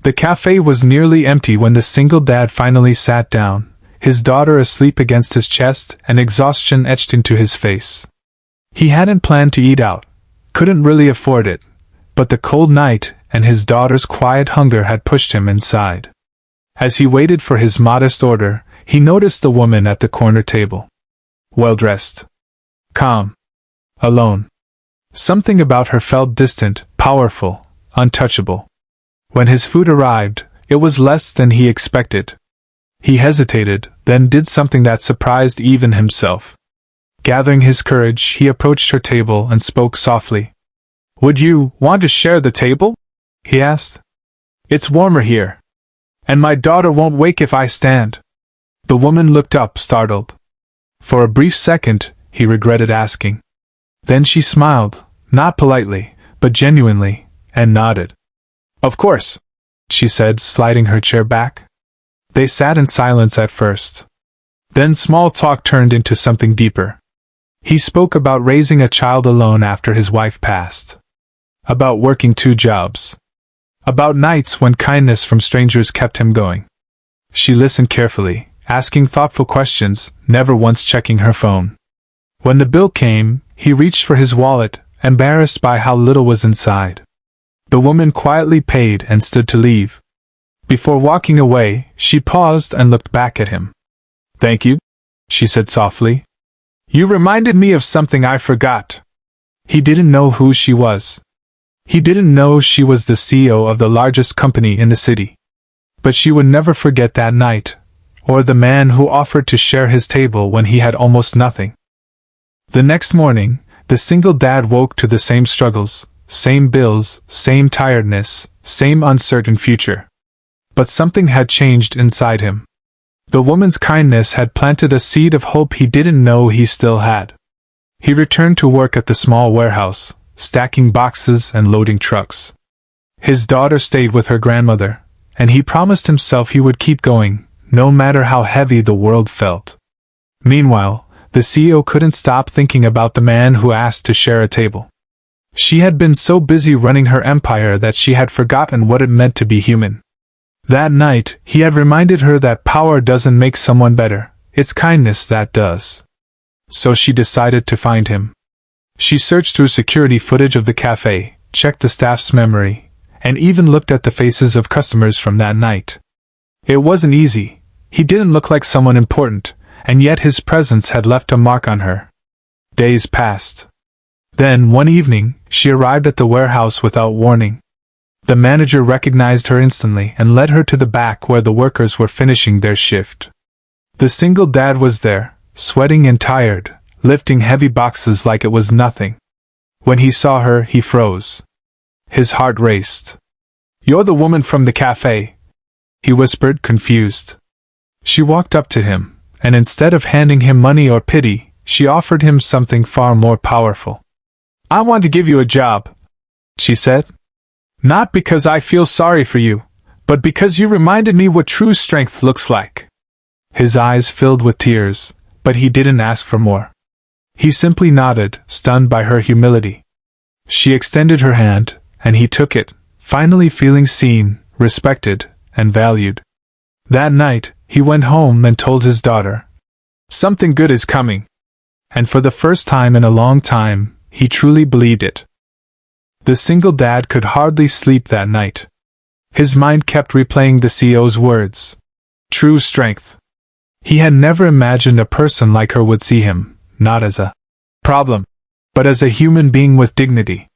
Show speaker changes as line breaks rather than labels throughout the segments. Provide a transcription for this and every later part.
The cafe was nearly empty when the single dad finally sat down, his daughter asleep against his chest and exhaustion etched into his face. He hadn't planned to eat out, couldn't really afford it, but the cold night and his daughter's quiet hunger had pushed him inside. As he waited for his modest order, he noticed the woman at the corner table. Well-dressed. Calm. Alone. Something about her felt distant, powerful, untouchable. When his food arrived, it was less than he expected. He hesitated, then did something that surprised even himself. Gathering his courage, he approached her table and spoke softly. "Would you want to share the table?" he asked. "It's warmer here. And my daughter won't wake if I stand." The woman looked up, startled. For a brief second, he regretted asking. Then she smiled, not politely, but genuinely, and nodded. "Of course," she said, sliding her chair back. They sat in silence at first. Then small talk turned into something deeper. He spoke about raising a child alone after his wife passed. About working 2 jobs. About nights when kindness from strangers kept him going. She listened carefully, asking thoughtful questions, never once checking her phone. When the bill came, he reached for his wallet, embarrassed by how little was inside. The woman quietly paid and stood to leave. Before walking away, she paused and looked back at him. "Thank you," she said softly. "You reminded me of something I forgot." He didn't know who she was. He didn't know she was the CEO of the largest company in the city. But she would never forget that night, or the man who offered to share his table when he had almost nothing. The next morning, the single dad woke to the same struggles, same bills, same tiredness, same uncertain future. But something had changed inside him. The woman's kindness had planted a seed of hope he didn't know he still had. He returned to work at the small warehouse, stacking boxes and loading trucks. His daughter stayed with her grandmother, and he promised himself he would keep going, no matter how heavy the world felt. Meanwhile, the CEO couldn't stop thinking about the man who asked to share a table. She had been so busy running her empire that she had forgotten what it meant to be human. That night, he had reminded her that power doesn't make someone better, it's kindness that does. So she decided to find him. She searched through security footage of the cafe, checked the staff's memory, and even looked at the faces of customers from that night. It wasn't easy. He didn't look like someone important, and yet his presence had left a mark on her. Days passed. Then, one evening, she arrived at the warehouse without warning. The manager recognized her instantly and led her to the back where the workers were finishing their shift. The single dad was there, sweating and tired, lifting heavy boxes like it was nothing. When he saw her, he froze. His heart raced. "You're the woman from the cafe," he whispered, confused. She walked up to him, and instead of handing him money or pity, she offered him something far more powerful. "I want to give you a job," she said. "Not because I feel sorry for you, but because you reminded me what true strength looks like." His eyes filled with tears, but he didn't ask for more. He simply nodded, stunned by her humility. She extended her hand, and he took it, finally feeling seen, respected, and valued. That night, he went home and told his daughter, "Something good is coming." And for the first time in a long time, he truly believed it. The single dad could hardly sleep that night. His mind kept replaying the CEO's words. True strength. He had never imagined a person like her would see him, not as a problem, but as a human being with dignity.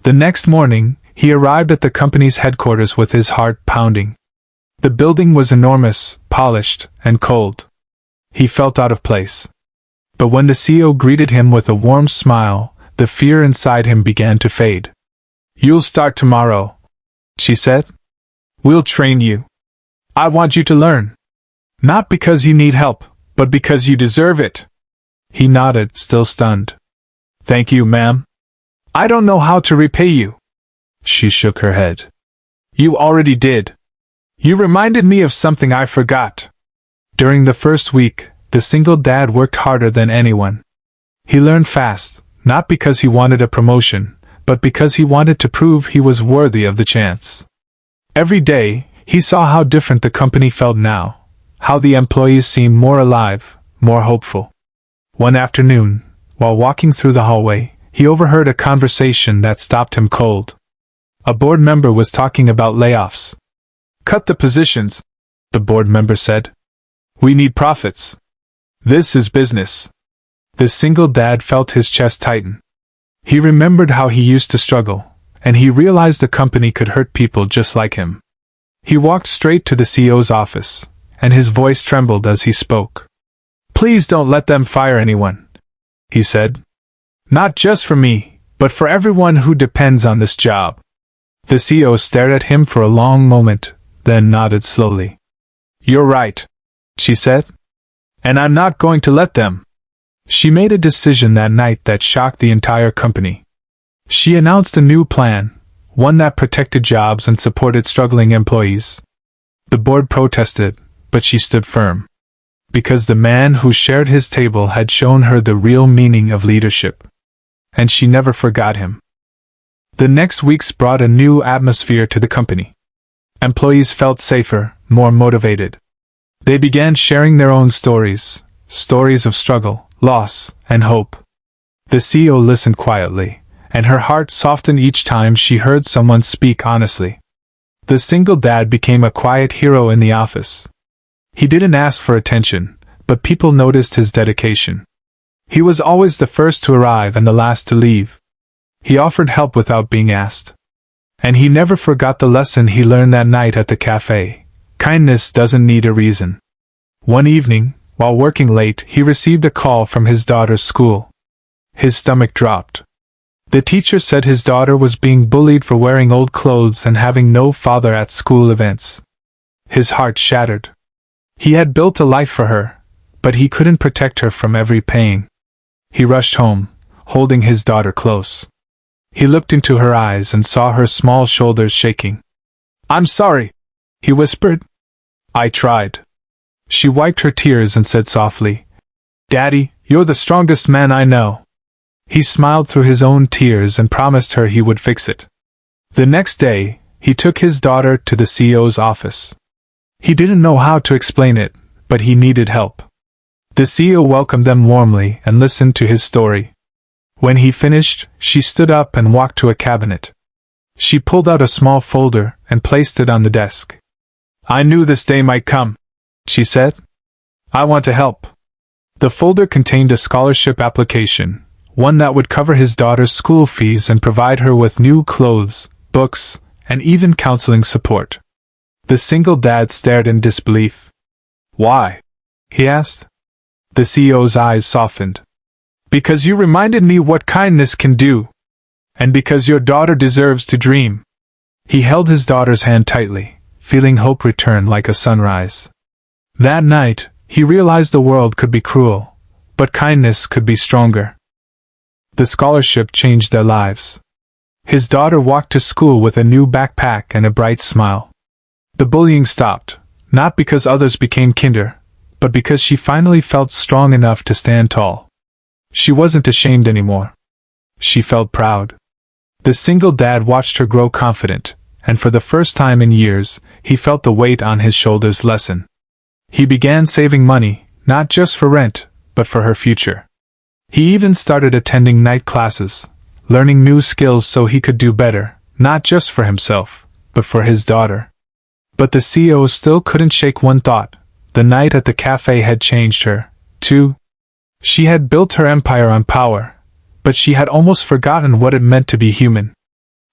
The next morning, he arrived at the company's headquarters with his heart pounding. The building was enormous, polished, and cold. He felt out of place. But when the CEO greeted him with a warm smile, the fear inside him began to fade. "You'll start tomorrow," she said. "We'll train you. I want you to learn. Not because you need help, but because you deserve it." He nodded, still stunned. "Thank you, ma'am. I don't know how to repay you." She shook her head. "You already did. You reminded me of something I forgot." During the first week, the single dad worked harder than anyone. He learned fast, not because he wanted a promotion, but because he wanted to prove he was worthy of the chance. Every day, he saw how different the company felt now, how the employees seemed more alive, more hopeful. One afternoon, while walking through the hallway, he overheard a conversation that stopped him cold. A board member was talking about layoffs. "Cut the positions," the board member said. "We need profits. This is business." The single dad felt his chest tighten. He remembered how he used to struggle, and he realized the company could hurt people just like him. He walked straight to the CEO's office, and his voice trembled as he spoke. "Please don't let them fire anyone," he said. "Not just for me, but for everyone who depends on this job." The CEO stared at him for a long moment, then nodded slowly. "You're right," she said. "And I'm not going to let them." She made a decision that night that shocked the entire company. She announced a new plan, one that protected jobs and supported struggling employees. The board protested, but she stood firm. Because the man who shared his table had shown her the real meaning of leadership. And she never forgot him. The next weeks brought a new atmosphere to the company. Employees felt safer, more motivated. They began sharing their own stories of struggle, loss, and hope. The CEO listened quietly, and her heart softened each time she heard someone speak honestly. The single dad became a quiet hero in the office. He didn't ask for attention, but people noticed his dedication. He was always the first to arrive and the last to leave. He offered help without being asked. And he never forgot the lesson he learned that night at the café. Kindness doesn't need a reason. One evening, while working late, he received a call from his daughter's school. His stomach dropped. The teacher said his daughter was being bullied for wearing old clothes and having no father at school events. His heart shattered. He had built a life for her, but he couldn't protect her from every pain. He rushed home, holding his daughter close. He looked into her eyes and saw her small shoulders shaking. "I'm sorry," he whispered. "I tried." She wiped her tears and said softly, "Daddy, you're the strongest man I know." He smiled through his own tears and promised her he would fix it. The next day, he took his daughter to the CEO's office. He didn't know how to explain it, but he needed help. The CEO welcomed them warmly and listened to his story. When he finished, she stood up and walked to a cabinet. She pulled out a small folder and placed it on the desk. "I knew this day might come," she said. "I want to help." The folder contained a scholarship application, one that would cover his daughter's school fees and provide her with new clothes, books, and even counseling support. The single dad stared in disbelief. "Why?" he asked. The CEO's eyes softened. "Because you reminded me what kindness can do. And because your daughter deserves to dream." He held his daughter's hand tightly, feeling hope return like a sunrise. That night, he realized the world could be cruel, but kindness could be stronger. The scholarship changed their lives. His daughter walked to school with a new backpack and a bright smile. The bullying stopped, not because others became kinder, but because she finally felt strong enough to stand tall. She wasn't ashamed anymore. She felt proud. The single dad watched her grow confident, and for the first time in years, he felt the weight on his shoulders lessen. He began saving money, not just for rent, but for her future. He even started attending night classes, learning new skills so he could do better, not just for himself, but for his daughter. But the CEO still couldn't shake one thought. The night at the cafe had changed her, too. She had built her empire on power, but she had almost forgotten what it meant to be human.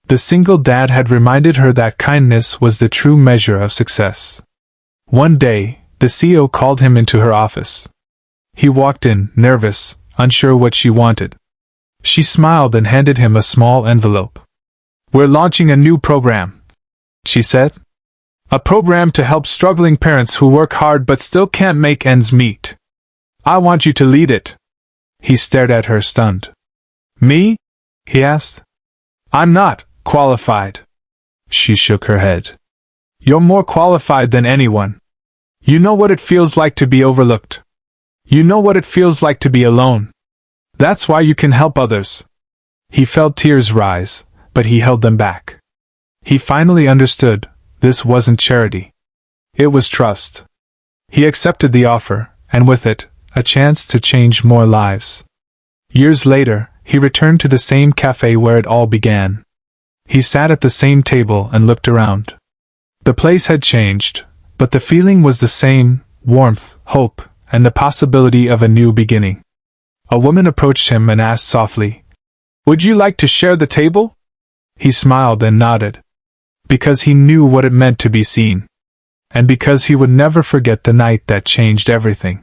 The single dad had reminded her that kindness was the true measure of success. One day, the CEO called him into her office. He walked in, nervous, unsure what she wanted. She smiled and handed him a small envelope. "We're launching a new program," she said. "A program to help struggling parents who work hard but still can't make ends meet. I want you to lead it." He stared at her, stunned. "Me?" he asked. "I'm not qualified." She shook her head. "You're more qualified than anyone. You know what it feels like to be overlooked. You know what it feels like to be alone. That's why you can help others." He felt tears rise, but he held them back. He finally understood. This wasn't charity. It was trust. He accepted the offer, and with it, a chance to change more lives. Years later, he returned to the same café where it all began. He sat at the same table and looked around. The place had changed, but the feeling was the same: warmth, hope, and the possibility of a new beginning. A woman approached him and asked softly, "Would you like to share the table?" He smiled and nodded. Because he knew what it meant to be seen. And because he would never forget the night that changed everything.